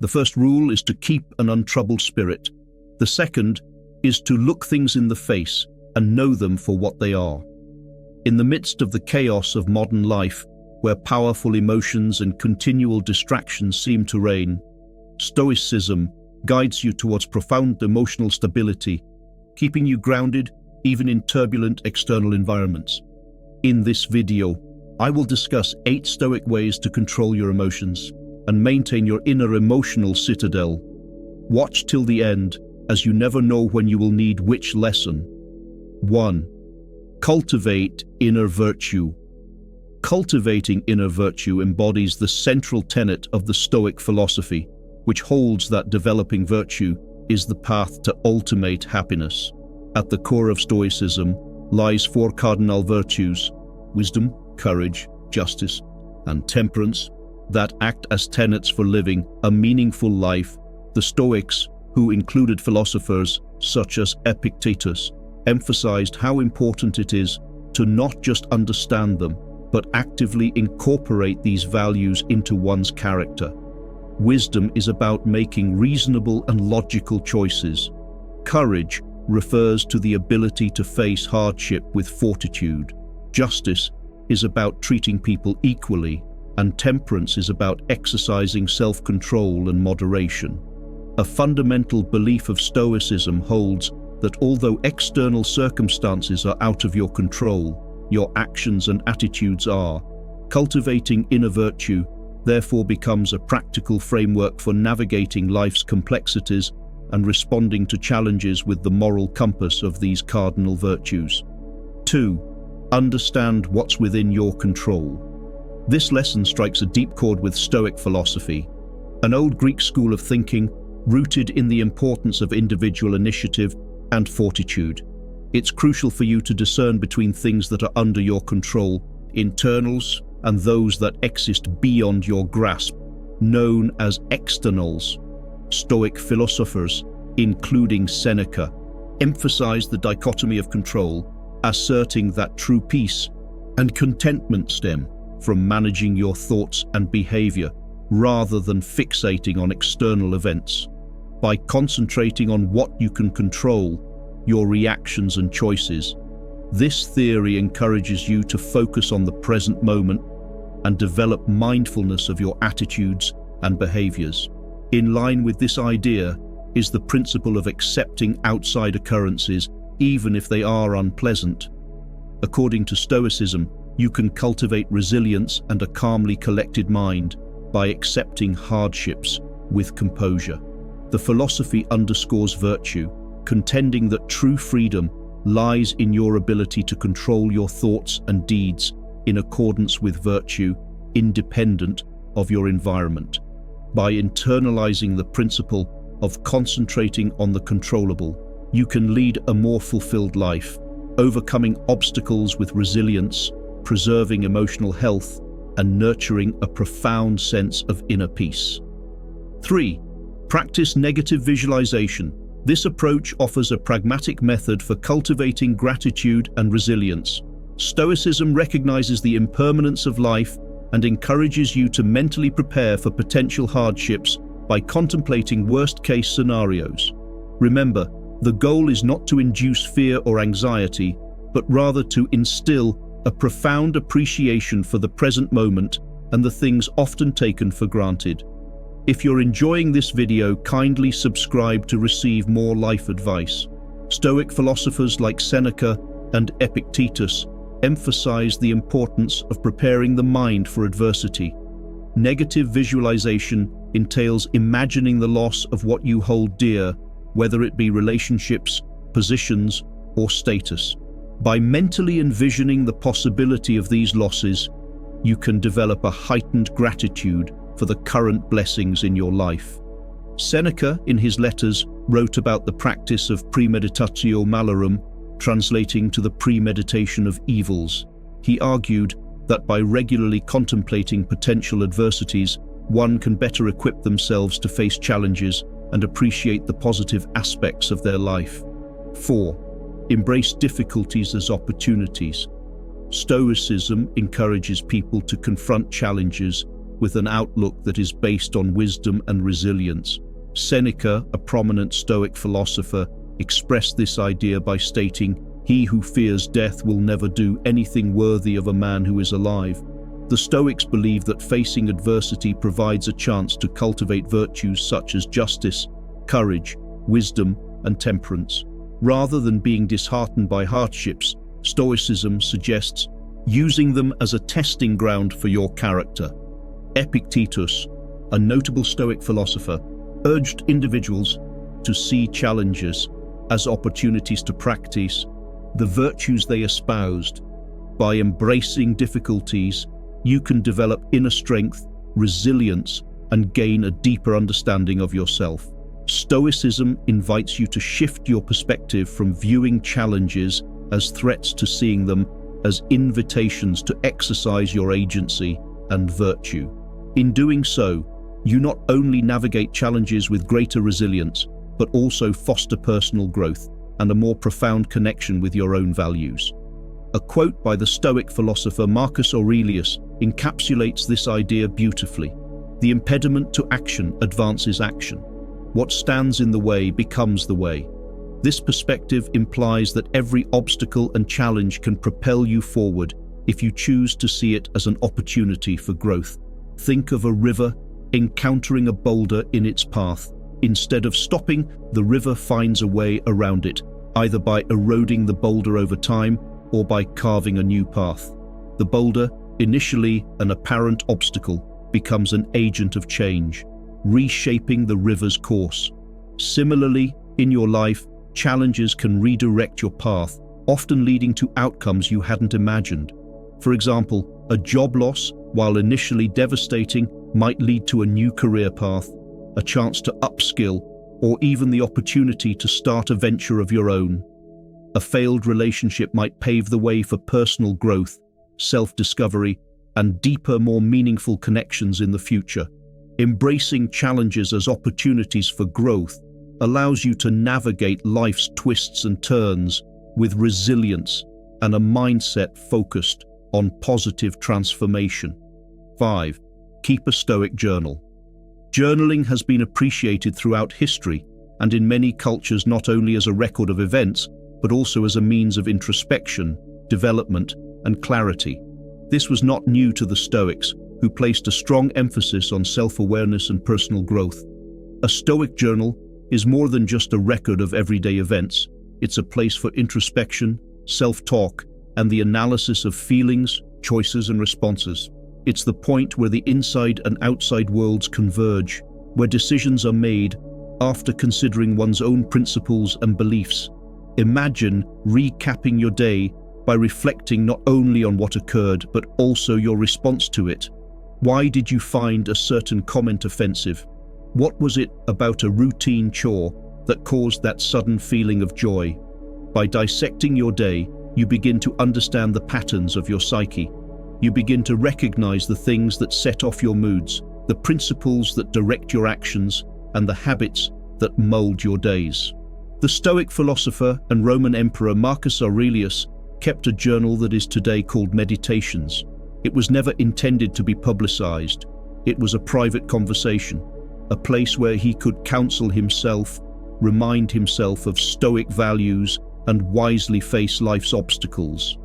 The first rule is to keep an untroubled spirit. The second is to look things in the face and know them for what they are. In the midst of the chaos of modern life, where powerful emotions and continual distractions seem to reign, Stoicism guides you towards profound emotional stability, keeping you grounded even in turbulent external environments. In this video, I will discuss 8 Stoic ways to control your emotions and maintain your inner emotional citadel. Watch till the end, as you never know when you will need which lesson. 1. Cultivate inner virtue. Cultivating inner virtue embodies the central tenet of the Stoic philosophy, which holds that developing virtue is the path to ultimate happiness. At the core of Stoicism lies 4 cardinal virtues: wisdom, courage, justice, and temperance, that act as tenets for living a meaningful life. The Stoics, who included philosophers such as Epictetus, emphasized how important it is to not just understand them, but actively incorporate these values into one's character. Wisdom is about making reasonable and logical choices. Courage refers to the ability to face hardship with fortitude. Justice is about treating people equally, and temperance is about exercising self-control and moderation. A fundamental belief of Stoicism holds that although external circumstances are out of your control, your actions and attitudes are. Cultivating inner virtue therefore becomes a practical framework for navigating life's complexities and responding to challenges with the moral compass of these cardinal virtues. 2. Understand what's within your control. This lesson strikes a deep chord with Stoic philosophy, an old Greek school of thinking rooted in the importance of individual initiative and fortitude. It's crucial for you to discern between things that are under your control, internals, and those that exist beyond your grasp, known as externals. Stoic philosophers, including Seneca, emphasize the dichotomy of control, asserting that true peace and contentment stem from managing your thoughts and behavior rather than fixating on external events. By concentrating on what you can control, your reactions and choices, this theory encourages you to focus on the present moment and develop mindfulness of your attitudes and behaviors. In line with this idea is the principle of accepting outside occurrences, even if they are unpleasant. According to Stoicism, you can cultivate resilience and a calmly collected mind by accepting hardships with composure. The philosophy underscores virtue, contending that true freedom lies in your ability to control your thoughts and deeds in accordance with virtue, independent of your environment. By internalizing the principle of concentrating on the controllable, you can lead a more fulfilled life, overcoming obstacles with resilience, preserving emotional health, and nurturing a profound sense of inner peace. 3. Practice negative visualization. This approach offers a pragmatic method for cultivating gratitude and resilience. Stoicism recognizes the impermanence of life and encourages you to mentally prepare for potential hardships by contemplating worst-case scenarios. Remember, the goal is not to induce fear or anxiety, but rather to instill a profound appreciation for the present moment and the things often taken for granted. If you're enjoying this video, kindly subscribe to receive more life advice. Stoic philosophers like Seneca and Epictetus emphasize the importance of preparing the mind for adversity. Negative visualization entails imagining the loss of what you hold dear, whether it be relationships, positions, or status. By mentally envisioning the possibility of these losses, you can develop a heightened gratitude for the current blessings in your life. Seneca, in his letters, wrote about the practice of premeditatio malorum, translating to the premeditation of evils. He argued that by regularly contemplating potential adversities, one can better equip themselves to face challenges and appreciate the positive aspects of their life. 4. Embrace difficulties as opportunities. Stoicism encourages people to confront challenges with an outlook that is based on wisdom and resilience. Seneca, a prominent Stoic philosopher, expressed this idea by stating, "He who fears death will never do anything worthy of a man who is alive." The Stoics believe that facing adversity provides a chance to cultivate virtues such as justice, courage, wisdom, and temperance. Rather than being disheartened by hardships, Stoicism suggests using them as a testing ground for your character. Epictetus, a notable Stoic philosopher, urged individuals to see challenges as opportunities to practice the virtues they espoused. By embracing difficulties, you can develop inner strength, resilience, and gain a deeper understanding of yourself. Stoicism invites you to shift your perspective from viewing challenges as threats to seeing them as invitations to exercise your agency and virtue. In doing so, you not only navigate challenges with greater resilience, but also foster personal growth and a more profound connection with your own values. A quote by the Stoic philosopher Marcus Aurelius encapsulates this idea beautifully. "The impediment to action advances action. What stands in the way becomes the way." This perspective implies that every obstacle and challenge can propel you forward if you choose to see it as an opportunity for growth. Think of a river encountering a boulder in its path. Instead of stopping, the river finds a way around it, either by eroding the boulder over time or by carving a new path. The boulder, initially an apparent obstacle, becomes an agent of change, reshaping the river's course. Similarly, in your life, challenges can redirect your path, often leading to outcomes you hadn't imagined. For example, a job loss, while initially devastating, might lead to a new career path, a chance to upskill, or even the opportunity to start a venture of your own. A failed relationship might pave the way for personal growth, self-discovery, and deeper, more meaningful connections in the future. Embracing challenges as opportunities for growth allows you to navigate life's twists and turns with resilience and a mindset focused on positive transformation. 5. Keep a Stoic journal. Journaling has been appreciated throughout history and in many cultures not only as a record of events, but also as a means of introspection, development, and clarity. This was not new to the Stoics, who placed a strong emphasis on self-awareness and personal growth. A Stoic journal is more than just a record of everyday events. It's a place for introspection, self-talk, and the analysis of feelings, choices, and responses. It's the point where the inside and outside worlds converge, where decisions are made after considering one's own principles and beliefs. Imagine recapping your day by reflecting not only on what occurred, but also your response to it. Why did you find a certain comment offensive? What was it about a routine chore that caused that sudden feeling of joy? By dissecting your day, you begin to understand the patterns of your psyche. You begin to recognize the things that set off your moods, the principles that direct your actions, and the habits that mold your days. The Stoic philosopher and Roman emperor Marcus Aurelius kept a journal that is today called Meditations. It was never intended to be publicized. It was a private conversation, a place where he could counsel himself, remind himself of Stoic values, and wisely face life's obstacles.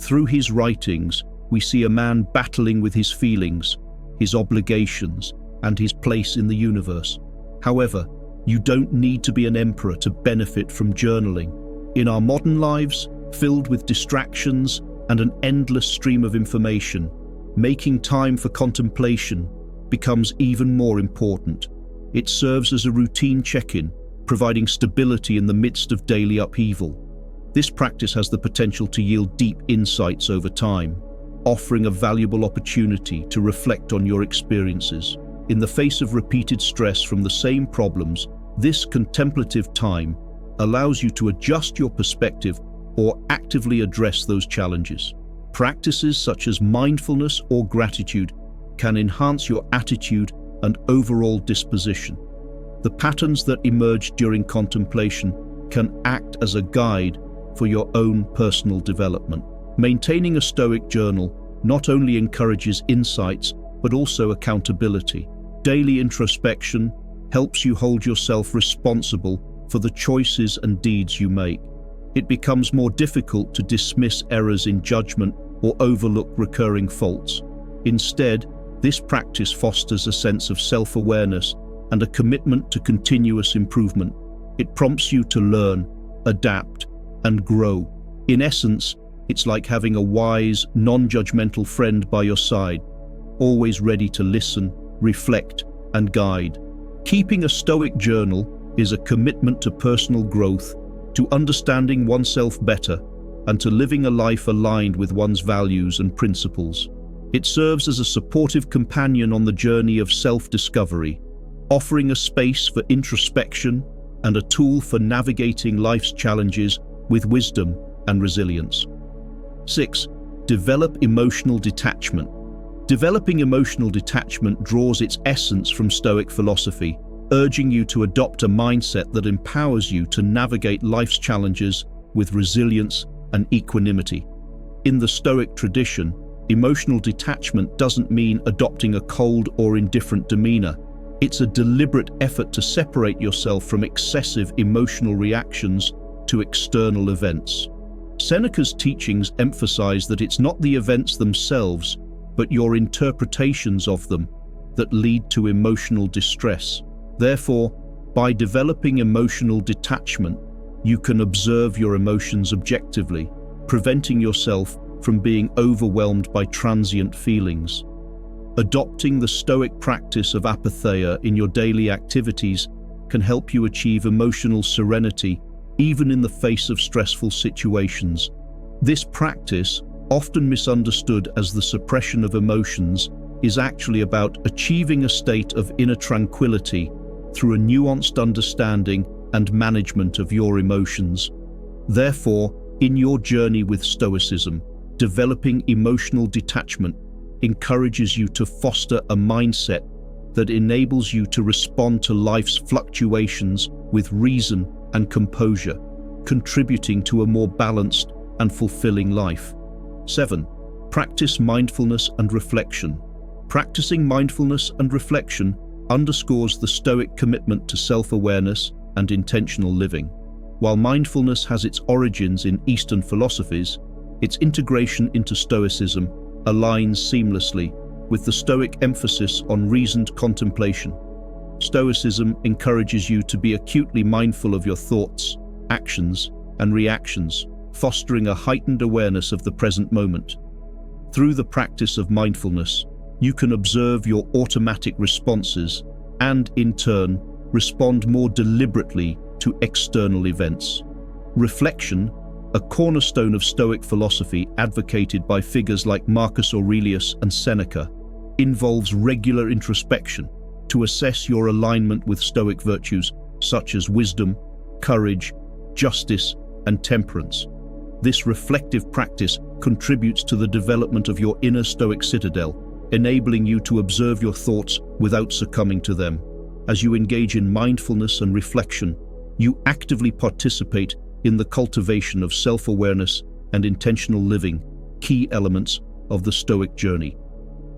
Through his writings, we see a man battling with his feelings, his obligations, and his place in the universe. However, you don't need to be an emperor to benefit from journaling. In our modern lives, filled with distractions and an endless stream of information, making time for contemplation becomes even more important. It serves as a routine check-in, providing stability in the midst of daily upheaval. This practice has the potential to yield deep insights over time, offering a valuable opportunity to reflect on your experiences. In the face of repeated stress from the same problems, this contemplative time allows you to adjust your perspective or actively address those challenges. Practices such as mindfulness or gratitude can enhance your attitude and overall disposition. The patterns that emerge during contemplation can act as a guide for your own personal development. Maintaining a Stoic journal not only encourages insights, but also accountability. Daily introspection helps you hold yourself responsible for the choices and deeds you make. It becomes more difficult to dismiss errors in judgment or overlook recurring faults. Instead, this practice fosters a sense of self-awareness and a commitment to continuous improvement. It prompts you to learn, adapt, and grow. In essence, it's like having a wise, non-judgmental friend by your side, always ready to listen, reflect, and guide. Keeping a Stoic journal is a commitment to personal growth, to understanding oneself better, and to living a life aligned with one's values and principles. It serves as a supportive companion on the journey of self-discovery, offering a space for introspection and a tool for navigating life's challenges with wisdom and resilience. 6. Develop emotional detachment. Developing emotional detachment draws its essence from Stoic philosophy, urging you to adopt a mindset that empowers you to navigate life's challenges with resilience and equanimity. In the Stoic tradition, emotional detachment doesn't mean adopting a cold or indifferent demeanor. It's a deliberate effort to separate yourself from excessive emotional reactions to external events. Seneca's teachings emphasize that it's not the events themselves, but your interpretations of them that lead to emotional distress. Therefore, by developing emotional detachment, you can observe your emotions objectively, preventing yourself from being overwhelmed by transient feelings. Adopting the Stoic practice of apatheia in your daily activities can help you achieve emotional serenity even in the face of stressful situations. This practice, often misunderstood as the suppression of emotions, is actually about achieving a state of inner tranquility through a nuanced understanding and management of your emotions. Therefore, in your journey with Stoicism, developing emotional detachment encourages you to foster a mindset that enables you to respond to life's fluctuations with reason and composure, contributing to a more balanced and fulfilling life. 7. Practice mindfulness and reflection. Practicing mindfulness and reflection underscores the Stoic commitment to self-awareness and intentional living. While mindfulness has its origins in Eastern philosophies, its integration into Stoicism aligns seamlessly with the Stoic emphasis on reasoned contemplation. Stoicism encourages you to be acutely mindful of your thoughts, actions, and reactions, fostering a heightened awareness of the present moment. Through the practice of mindfulness, you can observe your automatic responses and, in turn, respond more deliberately to external events. Reflection, a cornerstone of Stoic philosophy advocated by figures like Marcus Aurelius and Seneca, involves regular introspection to assess your alignment with Stoic virtues such as wisdom, courage, justice, and temperance. This reflective practice contributes to the development of your inner Stoic citadel, enabling you to observe your thoughts without succumbing to them. As you engage in mindfulness and reflection, you actively participate in the cultivation of self-awareness and intentional living, key elements of the Stoic journey.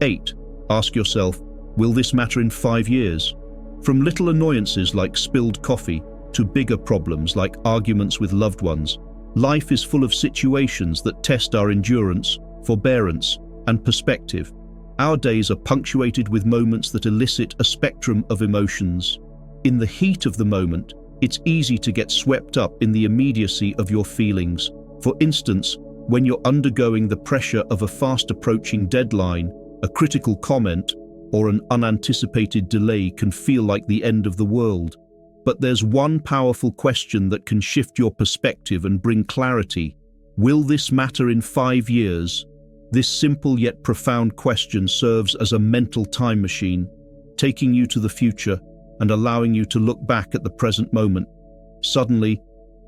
8. Ask yourself, will this matter in 5 years? From little annoyances like spilled coffee to bigger problems like arguments with loved ones, life is full of situations that test our endurance, forbearance, and perspective. Our days are punctuated with moments that elicit a spectrum of emotions. In the heat of the moment, it's easy to get swept up in the immediacy of your feelings. For instance, when you're undergoing the pressure of a fast-approaching deadline, a critical comment, or an unanticipated delay can feel like the end of the world. But there's one powerful question that can shift your perspective and bring clarity. Will this matter in 5 years? This simple yet profound question serves as a mental time machine, taking you to the future and allowing you to look back at the present moment. Suddenly,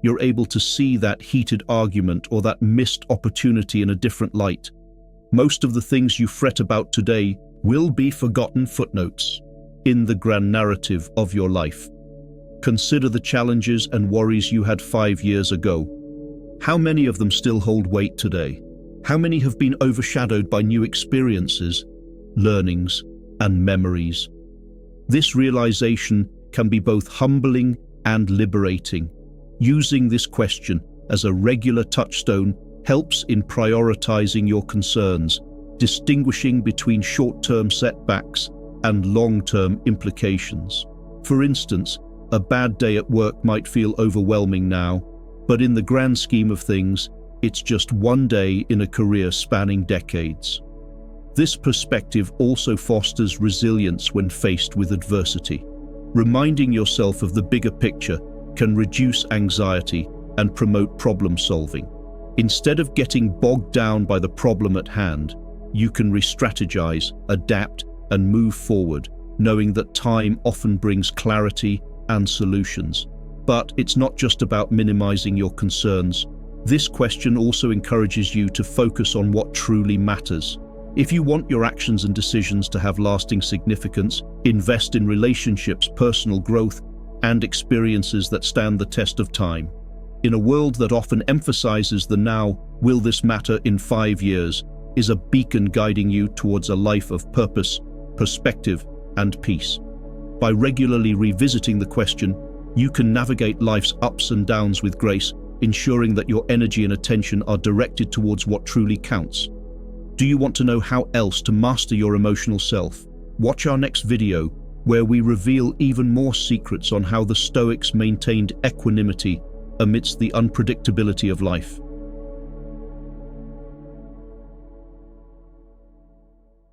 you're able to see that heated argument or that missed opportunity in a different light. Most of the things you fret about today will be forgotten footnotes in the grand narrative of your life. Consider the challenges and worries you had 5 years ago. How many of them still hold weight today? How many have been overshadowed by new experiences? learnings, and memories. This realization can be both humbling and liberating. Using this question as a regular touchstone helps in prioritizing your concerns, distinguishing between short-term setbacks and long-term implications. For instance, a bad day at work might feel overwhelming now, but in the grand scheme of things, it's just one day in a career spanning decades. This perspective also fosters resilience when faced with adversity. Reminding yourself of the bigger picture can reduce anxiety and promote problem solving. Instead of getting bogged down by the problem at hand, you can re-strategize, adapt, and move forward, knowing that time often brings clarity and solutions. But it's not just about minimizing your concerns. This question also encourages you to focus on what truly matters. If you want your actions and decisions to have lasting significance, invest in relationships, personal growth, and experiences that stand the test of time. In a world that often emphasizes the now, will this matter in 5 years, is a beacon guiding you towards a life of purpose, perspective, and peace. By regularly revisiting the question, you can navigate life's ups and downs with grace, ensuring that your energy and attention are directed towards what truly counts. Do you want to know how else to master your emotional self? Watch our next video, where we reveal even more secrets on how the Stoics maintained equanimity amidst the unpredictability of life.